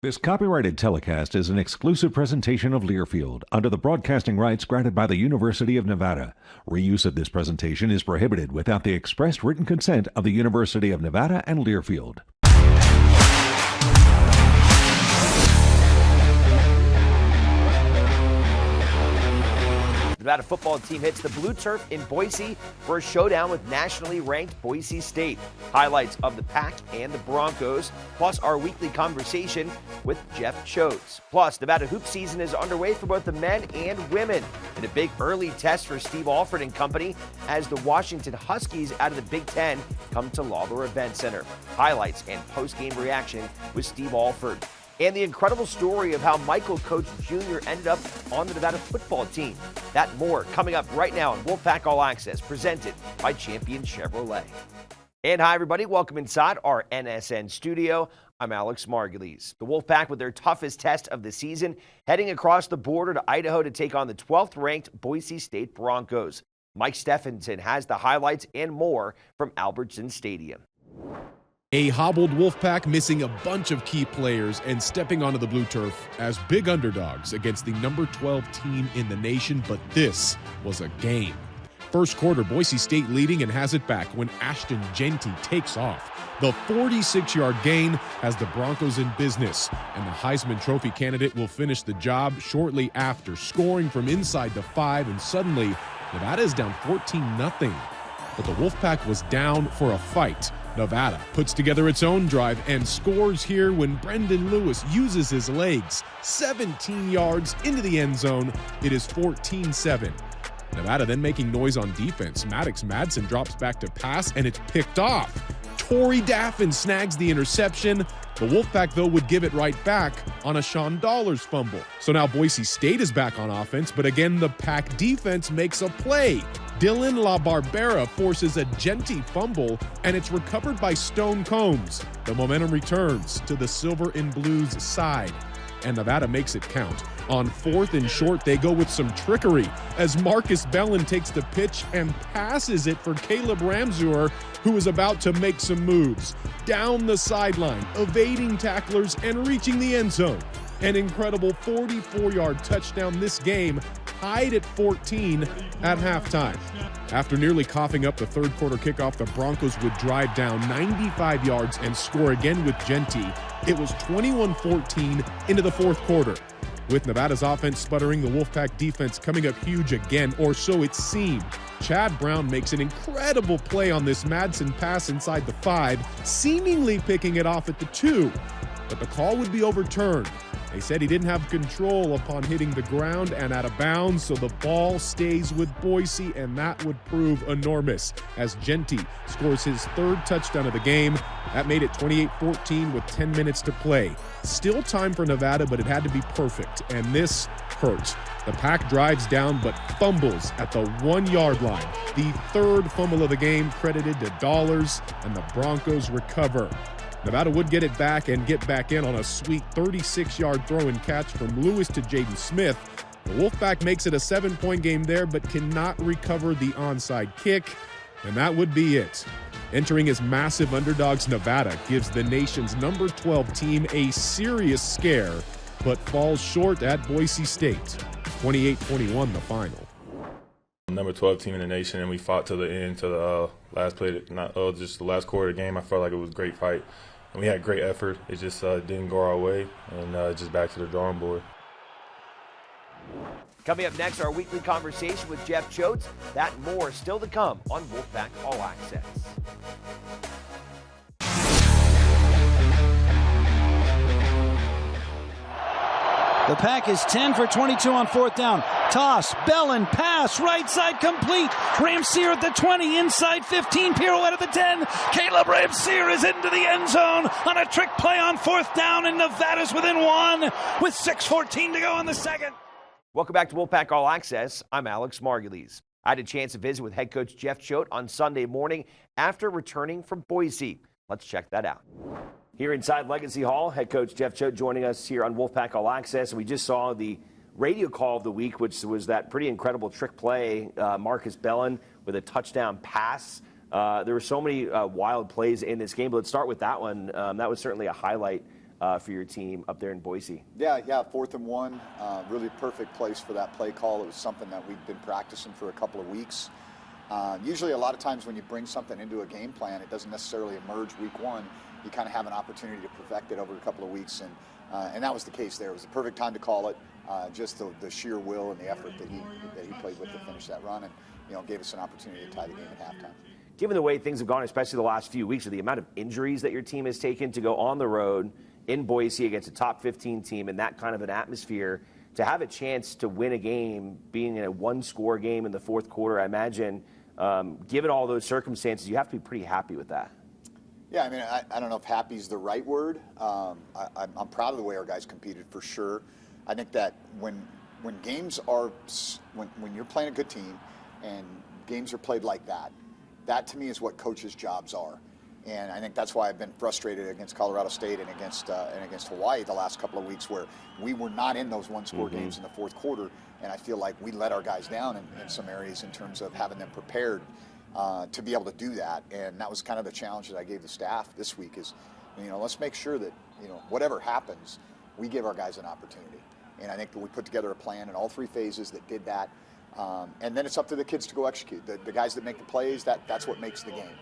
This copyrighted telecast is an exclusive presentation of Learfield under the broadcasting rights granted by the University of Nevada. Reuse of this presentation is prohibited without the express written consent of the University of Nevada and Learfield. The Nevada football team hits the blue turf in Boise for a showdown with nationally ranked Boise State. Highlights of the Pack and the Broncos, plus our weekly conversation with Jeff Choate. Plus, Nevada hoop season is underway for both the men and women, and a big early test for Steve Alford and company as the Washington Huskies out of the Big Ten come to Lawlor Event Center. Highlights and post-game reaction with Steve Alford. And the incredible story of how Michael Coach Jr. ended up on the Nevada football team. That and more coming up right now on Wolfpack All Access, presented by Champion Chevrolet. And hi, everybody. Welcome inside our NSN studio. I'm Alex Margulies. The Wolfpack with their toughest test of the season, heading across the border to Idaho to take on the 12th-ranked Boise State Broncos. Mike Stephenson has the highlights and more from Albertson Stadium. A hobbled Wolfpack missing a bunch of key players and stepping onto the blue turf as big underdogs against the number 12 team in the nation, but this was a game. First quarter, Boise State leading and has it back when Ashton Jeanty takes off. The 46-yard gain has the Broncos in business, and the Heisman Trophy candidate will finish the job shortly after, scoring from inside the 5, and suddenly Nevada is down 14-0. But the Wolfpack was down for a fight. Nevada puts together its own drive and scores here when Brendan Lewis uses his legs 17 yards into the end zone. It is 14-7. Nevada then making noise on defense. Maddox Madsen drops back to pass, and it's picked off. Torrey Daffin snags the interception. The Wolfpack, though, would give it right back on a Sean Dollars fumble. So now Boise State is back on offense, but again, the Pack defense makes a play. Dylan LaBarbera forces a Jeanty fumble, and it's recovered by Stone Combs. The momentum returns to the Silver and Blues side, and Nevada makes it count. On 4th and short, they go with some trickery as Marcus Bellin takes the pitch and passes it for Caleb Ramseur, who is about to make some moves. Down the sideline, evading tacklers and reaching the end zone. An incredible 44-yard touchdown. This game tied at 14 at halftime. After nearly coughing up the third quarter kickoff, the Broncos would drive down 95 yards and score again with Jeanty. It was 21-14 into the fourth quarter. With Nevada's offense sputtering, the Wolfpack defense coming up huge again, or so it seemed. Chad Brown makes an incredible play on this Madsen pass inside the 5, seemingly picking it off at the 2. But the call would be overturned. They said he didn't have control upon hitting the ground and out of bounds, so the ball stays with Boise, and that would prove enormous as Jeanty scores his third touchdown of the game. That made it 28-14 with 10 minutes to play. Still time for Nevada, but it had to be perfect, and this hurt. The Pack drives down but fumbles at the 1-yard line. The third fumble of the game credited to Dollars, and the Broncos recover. Nevada would get it back and get back in on a sweet 36-yard throw and catch from Lewis to Jaden Smith. The Wolfpack makes it a 7-point game there, but cannot recover the onside kick, and that would be it. Entering as massive underdogs, Nevada gives the nation's number 12 team a serious scare, but falls short at Boise State. 28-21 the final. Number 12 team in the nation, and we fought to the end, to the last play, just the last quarter of the game. I felt like it was a great fight, and we had great effort. It just didn't go our way, and just back to the drawing board. Coming up next, our weekly conversation with Jeff Choate. That and more still to come on Wolfpack All Access. The Pack is 10 for 22 on 4th down. Toss, Bellin, pass, right side complete. Ramseur at the 20, inside 15, pirouette at the 10. Caleb Ramseur is into the end zone on a trick play on 4th down, and Nevada's within 1 with 6:14 to go in the second. Welcome back to Wolfpack All Access. I'm Alex Margulies. I had a chance to visit with head coach Jeff Choate on Sunday morning after returning from Boise. Let's check that out. Here inside Legacy Hall, head coach Jeff Choate joining us here on Wolfpack All Access. And we just saw the radio call of the week, which was that pretty incredible trick play, Marcus Bellin with a touchdown pass. There were so many wild plays in this game, but let's start with that one. That was certainly a highlight for your team up there in Boise. Yeah, 4th and 1, really perfect place for that play call. It was something that we've been practicing for a couple of weeks. Usually a lot of times when you bring something into a game plan, it doesn't necessarily emerge week 1. You kind of have an opportunity to perfect it over a couple of weeks, and that was the case there. It was the perfect time to call it, just the sheer will and the effort that he played with to finish that run, and gave us an opportunity to tie the game at halftime. Given the way things have gone, especially the last few weeks, or the amount of injuries that your team has taken to go on the road in Boise against a top 15 team in that kind of an atmosphere, to have a chance to win a game, being in a one-score game in the fourth quarter, I imagine, given all those circumstances, you have to be pretty happy with that. Yeah, I mean, I don't know if happy is the right word. I'm proud of the way our guys competed, for sure. I think that when games are, when you're playing a good team and games are played like that, that to me is what coaches' jobs are. And I think that's why I've been frustrated against Colorado State and against Hawaii the last couple of weeks, where we were not in those one-score games in the fourth quarter, and I feel like we let our guys down in some areas in terms of having them prepared to be able to do that. And that was kind of the challenge that I gave the staff this week is, let's make sure that, whatever happens, we give our guys an opportunity. And I think that we put together a plan in all 3 phases that did that. And then it's up to the kids to go execute. The guys that make the plays, that's what makes the game.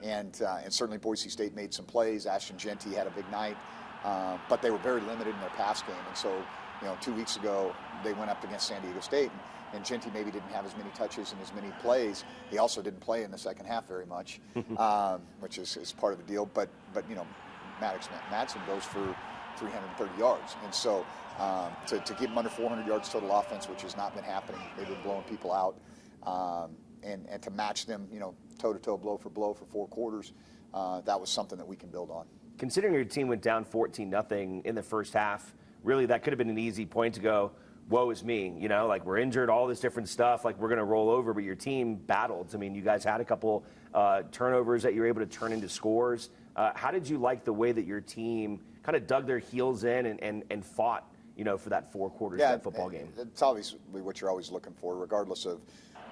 And certainly Boise State made some plays. Ashton Genty had a big night, but they were very limited in their pass game. And so, 2 weeks ago, they went up against San Diego State, and Genty maybe didn't have as many touches and as many plays. He also didn't play in the second half very much, which is part of the deal. But Maddox Madsen goes for 330 yards. And so to keep him under 400 yards total offense, which has not been happening, they've been blowing people out. And to match them, toe-to-toe, blow for 4 quarters, that was something that we can build on. Considering your team went down 14-0 in the first half, really that could have been an easy point to go, woe is me, like we're injured, all this different stuff, like we're going to roll over, but your team battled. I mean, you guys had a couple turnovers that you were able to turn into scores. How did you like the way that your team kind of dug their heels in and fought, for that 4 quarters of that football game? It's obviously what you're always looking for, regardless of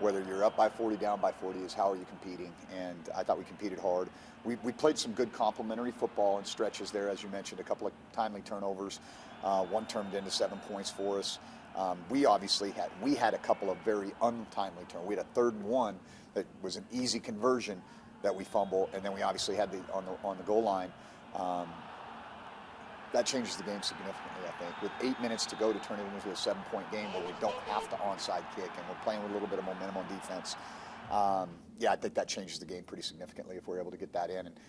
whether you're up by 40, down by 40, is how are you competing. And I thought we competed hard. We played some good complementary football in stretches there, as you mentioned, a couple of timely turnovers. One turned into 7 points for us. We obviously had a couple of very untimely turns. We had a 3rd and 1 that was an easy conversion that we fumble, and then we obviously had on the goal line. That changes the game significantly, I think. With 8 minutes to go to turn it into a 7-point game where we don't have to onside kick and we're playing with a little bit of momentum on defense. I think that changes the game pretty significantly if we're able to get that in. And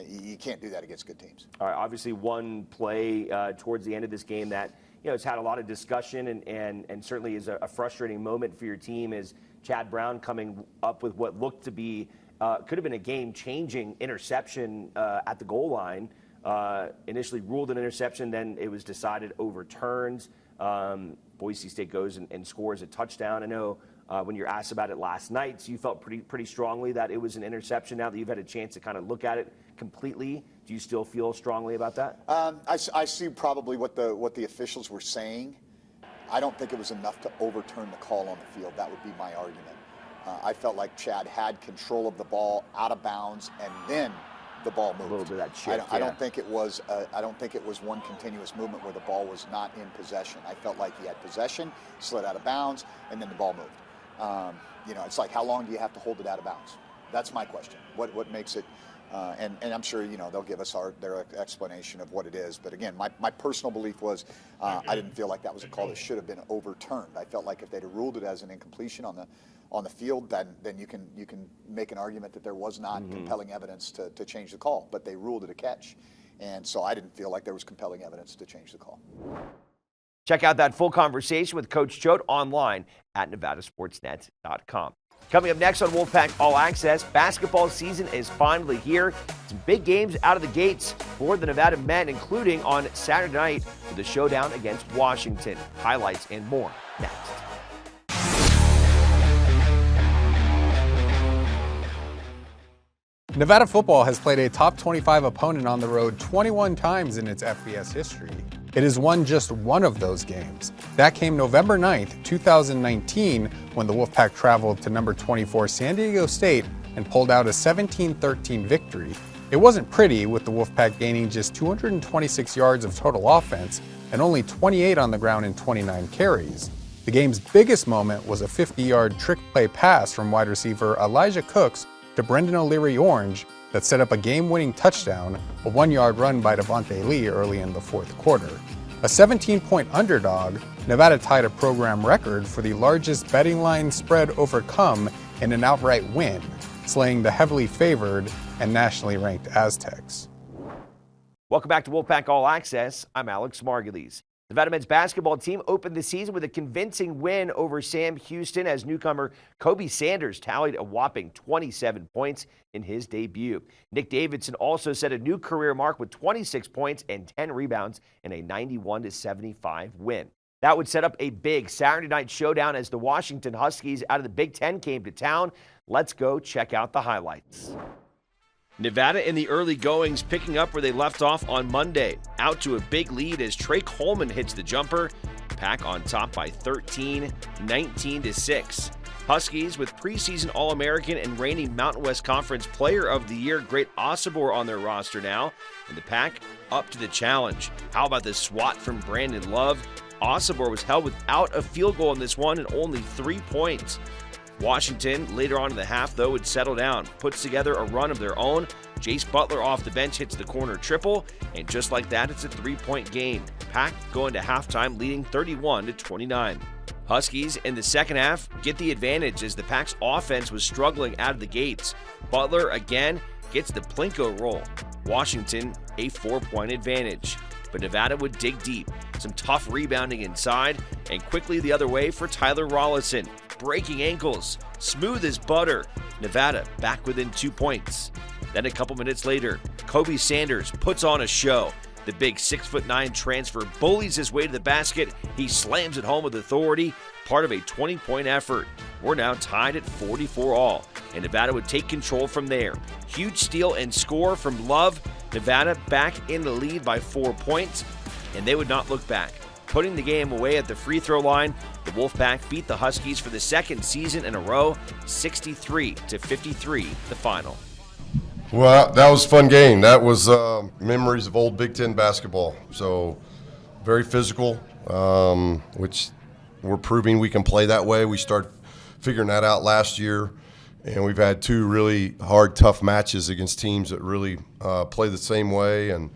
you can't do that against good teams. All right, obviously one play towards the end of this game that it's had a lot of discussion and certainly is a frustrating moment for your team is Chad Brown coming up with what looked to be could have been a game-changing interception at the goal line. Initially ruled an interception, then it was decided overturned. Boise State goes and scores a touchdown. I know when you're asked about it last night, you felt pretty strongly that it was an interception. Now that you've had a chance to kind of look at it completely, do you still feel strongly about that? I see probably what the officials were saying. I don't think it was enough to overturn the call on the field. That would be my argument. I felt like Chad had control of the ball out of bounds, and then the ball moved. A little bit of that shift. I don't think it was. I don't think it was one continuous movement where the ball was not in possession. I felt like he had possession, slid out of bounds, and then the ball moved. It's like, how long do you have to hold it out of bounds? That's my question. What makes it? And I'm sure they'll give us their explanation of what it is. But again, my personal belief was I didn't feel like that was a call that should have been overturned. I felt like if they'd have ruled it as an incompletion on the field, then you can make an argument that there was not compelling evidence to change the call. But they ruled it a catch, and so I didn't feel like there was compelling evidence to change the call. Check out that full conversation with Coach Choate online at nevadasportsnet.com. Coming up next on Wolfpack All Access, basketball season is finally here. Some big games out of the gates for the Nevada men, including on Saturday night with the showdown against Washington. Highlights and more next. Nevada football has played a top 25 opponent on the road 21 times in its FBS history. It has won just one of those games. That came November 9th, 2019, when the Wolfpack traveled to number 24 San Diego State and pulled out a 17-13 victory. It wasn't pretty, with the Wolfpack gaining just 226 yards of total offense and only 28 on the ground in 29 carries. The game's biggest moment was a 50-yard trick play pass from wide receiver Elijah Cooks to Brendan O'Leary-Orange that set up a game-winning touchdown, a 1-yard run by Devontae Lee early in the fourth quarter. A 17-point underdog, Nevada tied a program record for the largest betting line spread overcome in an outright win, slaying the heavily favored and nationally ranked Aztecs. Welcome back to Wolfpack All Access. I'm Alex Margulies. The Nevada men's basketball team opened the season with a convincing win over Sam Houston as newcomer Kobe Sanders tallied a whopping 27 points in his debut. Nick Davidson also set a new career mark with 26 points and 10 rebounds in a 91-75 win. That would set up a big Saturday night showdown as the Washington Huskies out of the Big Ten came to town. Let's go check out the highlights. Nevada in the early goings, picking up where they left off on Monday. Out to a big lead as Trey Coleman hits the jumper. Pack on top by 13, 19-6. Huskies with preseason All-American and reigning Mountain West Conference Player of the Year Great Osobor on their roster now. And the Pack up to the challenge. How about the swat from Brandon Love? Osobor was held without a field goal in this one and only 3 points. Washington, later on in the half, though, would settle down, puts together a run of their own. Jace Butler off the bench hits the corner triple, and just like that, it's a 3-point game. Pack going to halftime leading 31-29. Huskies in the second half get the advantage as the Pack's offense was struggling out of the gates. Butler again gets the Plinko roll. Washington a 4-point advantage. But Nevada would dig deep. Some tough rebounding inside, and quickly the other way for Tyler Rollison. Breaking ankles, smooth as butter. Nevada back within 2 points. Then a couple minutes later, Kobe Sanders puts on a show. The big 6'9" transfer bullies his way to the basket. He slams it home with authority, part of a 20-point effort. We're now tied at 44 all, and Nevada would take control from there. Huge steal and score from Love. Nevada back in the lead by 4 points, and they would not look back. Putting the game away at the free throw line, the Wolfpack beat the Huskies for the second season in a row, 63-53, the final. Well, that was a fun game. That was memories of old Big Ten basketball. So very physical, which we're proving we can play that way. We started figuring that out last year, and we've had 2 really hard, tough matches against teams that really play the same way and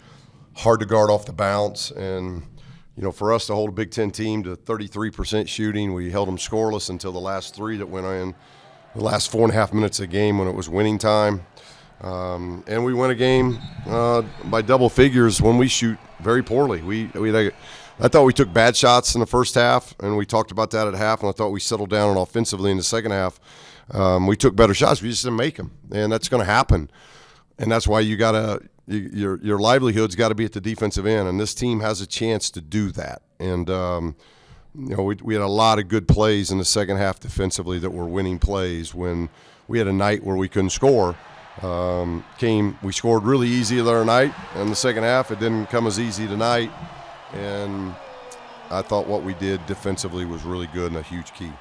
hard to guard off the bounce. And you know, for us to hold a Big Ten team to 33% shooting, we held them scoreless until the last 3 that went in, the last 4.5 minutes of the game when it was winning time. And we win a game by double figures when we shoot very poorly. I thought we took bad shots in the first half, and we talked about that at half, and I thought we settled down offensively in the second half. We took better shots. We just didn't make them, and that's going to happen. And that's why you got to your livelihood's got to be at the defensive end, and this team has a chance to do that. And you know, we had a lot of good plays in the second half defensively that were winning plays when we had a night where we couldn't score. We scored really easy the other night in the second half. It didn't come as easy tonight, and I thought what we did defensively was really good and a huge key.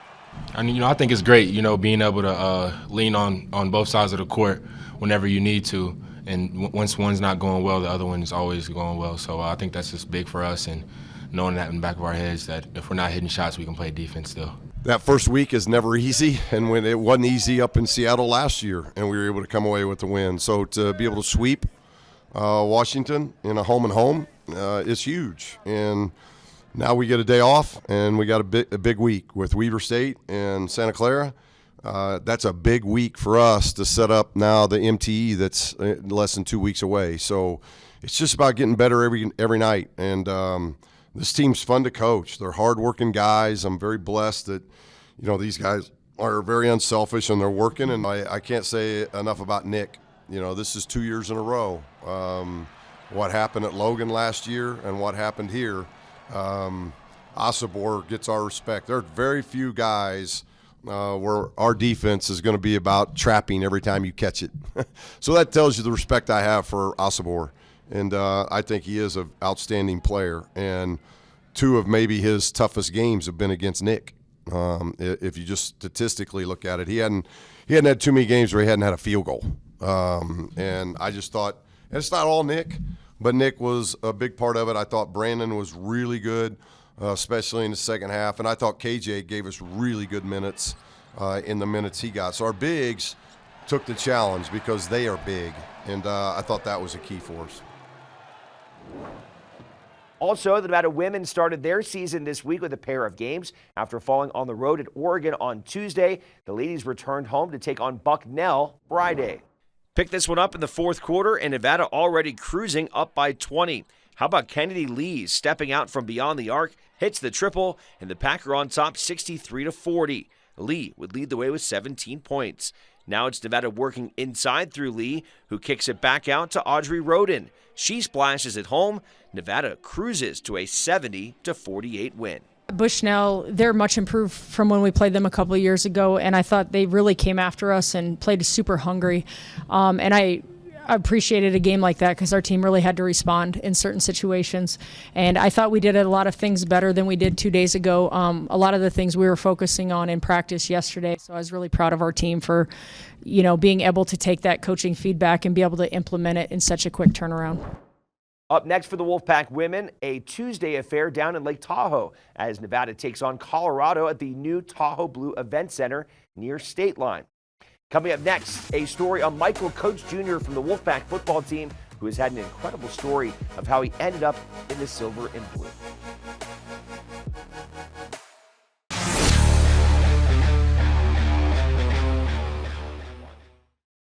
And I think it's great, being able to lean on both sides of the court whenever you need to. And once one's not going well, the other one is always going well. So I think that's just big for us, and knowing that in the back of our heads that if we're not hitting shots, we can play defense still. That first week is never easy, and when it wasn't easy up in Seattle last year, and we were able to come away with the win. So to be able to sweep Washington in a home and home is huge. And now we get a day off, and we got a big week with Weber State and Santa Clara. That's a big week for us to set up now the MTE that's less than 2 weeks away. So it's just about getting better every night. And this team's fun to coach. They're hardworking guys. I'm very blessed that, these guys are very unselfish and they're working. And I can't say enough about Nick. This is 2 years in a row. What happened at Logan last year and what happened here, Osobor gets our respect. There are very few guys where our defense is going to be about trapping every time you catch it. So that tells you the respect I have for Osobor. And I think he is an outstanding player. And 2 of maybe his toughest games have been against Nick. If you just statistically look at it, he hadn't had too many games where he hadn't had a field goal. And I just thought, and it's not all Nick, but Nick was a big part of it. I thought Brandon was really good, especially in the second half. And I thought KJ gave us really good minutes in the minutes he got. So our bigs took the challenge because they are big. And I thought that was a key for us. Also, the Nevada women started their season this week with a pair of games. After falling on the road at Oregon on Tuesday, the ladies returned home to take on Bucknell Friday. Pick this one up in the fourth quarter, and Nevada already cruising up by 20. How about Kennedy Lee stepping out from beyond the arc, hits the triple, and the Pack are on top 63-40. Lee would lead the way with 17 points. Now it's Nevada working inside through Lee, who kicks it back out to Audrey Roden. She splashes it home. Nevada cruises to a 70-48 win. Bushnell, they're much improved from when we played them a couple of years ago, and I thought they really came after us and played super hungry. And I appreciated a game like that because our team really had to respond in certain situations. And I thought we did a lot of things better than we did 2 days ago. A lot of the things we were focusing on in practice yesterday. So I was really proud of our team for, being able to take that coaching feedback and be able to implement it in such a quick turnaround. Up next for the Wolfpack women, a Tuesday affair down in Lake Tahoe as Nevada takes on Colorado at the new Tahoe Blue Event Center near State Line. Coming up next, a story on Michael Coates Jr. from the Wolfpack football team, who has had an incredible story of how he ended up in the silver and blue.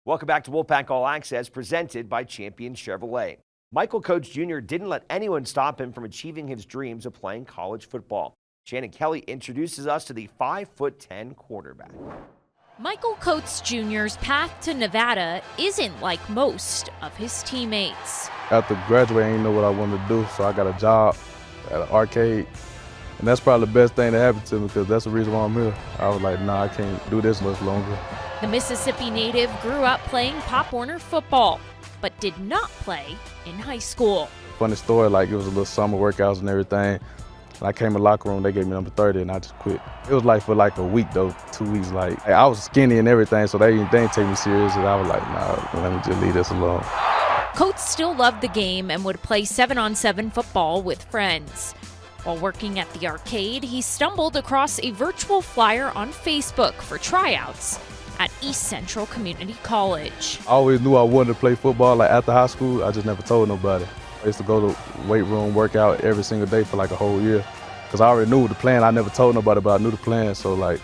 Welcome back to Wolfpack All Access, presented by Champion Chevrolet. Michael Coates Jr. didn't let anyone stop him from achieving his dreams of playing college football. Shannon Kelly introduces us to the 5'10" quarterback. Michael Coates Jr.'s path to Nevada isn't like most of his teammates. After graduating, I didn't know what I wanted to do, so I got a job at an arcade. And that's probably the best thing that happened to me because that's the reason why I'm here. I was like, nah, I can't do this much longer. The Mississippi native grew up playing Pop Warner football, but did not play in high school. Funny story, like it was a little summer workouts and everything. And I came in the locker room, they gave me number 30 and I just quit. It was like for like a week though, 2 weeks. Like I was skinny and everything, so they didn't take me serious. And I was like, nah, let me just leave this alone. Coates still loved the game and would play 7-on-7 football with friends. While working at the arcade, he stumbled across a virtual flyer on Facebook for tryouts at East Central Community College. I always knew I wanted to play football like after high school. I just never told nobody. I used to go to weight room, work out every single day for like a whole year. Because I already knew the plan. I never told nobody, but I knew the plan. So like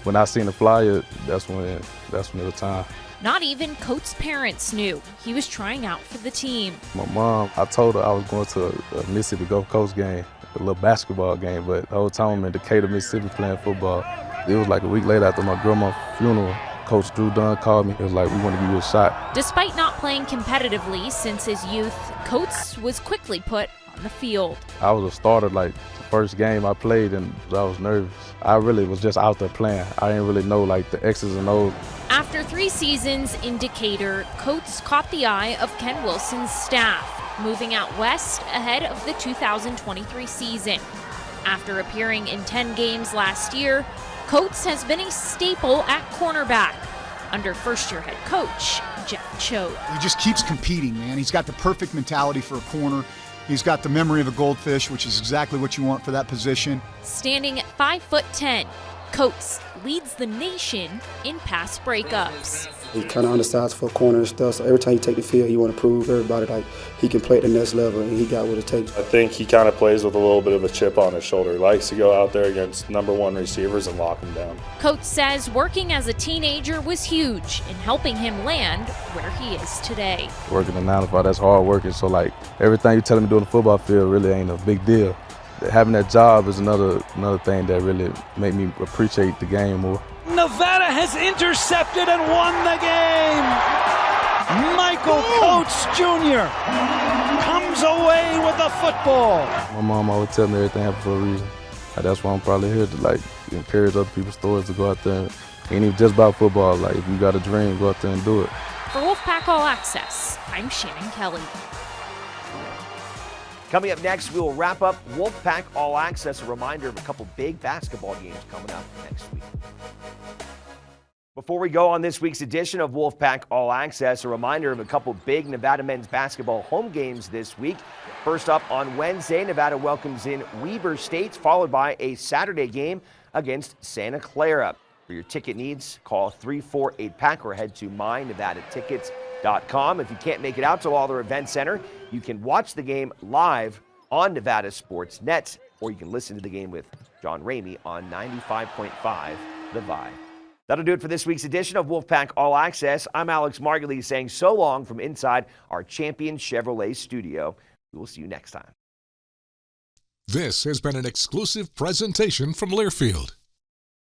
when I seen the flyer, that's when it was time. Not even Coates' parents knew he was trying out for the team. My mom, I told her I was going to a Mississippi Gulf Coast game, a little basketball game, but the whole time I'm in Decatur, Mississippi playing football. It was like a week later after my grandma's funeral. Coach Drew Dunn called me. It was like, we want to give you a shot. Despite not playing competitively since his youth, Coates was quickly put on the field. I was a starter like the first game I played and I was nervous. I really was just out there playing. I didn't really know like the X's and O's. After 3 seasons in Decatur, Coates caught the eye of Ken Wilson's staff, moving out west ahead of the 2023 season. After appearing in 10 games last year, Coates has been a staple at cornerback under first-year head coach Jeff Choate. He just keeps competing, man. He's got the perfect mentality for a corner. He's got the memory of a goldfish, which is exactly what you want for that position. Standing at 5'10", Coates leads the nation in pass breakups. He kind of undersized for a corner and stuff, so every time he take the field, he want to prove everybody like he can play at the next level, and he got what it takes. I think he kind of plays with a little bit of a chip on his shoulder. He likes to go out there against #1 receivers and lock them down. Coates says working as a teenager was huge in helping him land where he is today. Working in 9 to 5, that's hard working, so like everything you tell him to do on the football field really ain't a big deal. Having that job is another thing that really made me appreciate the game more. Nevada has intercepted and won the game. Michael Coates Jr. comes away with the football. My mom always tell me everything happens for a reason. That's why I'm probably here to like encourage other people's stories to go out there. It ain't even just about football. Like if you got a dream, go out there and do it. For Wolfpack All Access, I'm Shannon Kelly. Coming up next, we will wrap up Wolfpack All Access. A reminder of a couple big basketball games coming up next week. Before we go on this week's edition of Wolfpack All Access, a reminder of a couple big Nevada men's basketball home games this week. First up on Wednesday, Nevada welcomes in Weber State, followed by a Saturday game against Santa Clara. For your ticket needs, call 348-PACK or head to mynevadatickets.com. If you can't make it out to Lawler Event Center, you can watch the game live on Nevada Sports Net, or you can listen to the game with John Ramey on 95.5 The Vibe. That'll do it for this week's edition of Wolfpack All Access. I'm Alex Margulies saying so long from inside our Champion Chevrolet studio. We will see you next time. This has been an exclusive presentation from Learfield.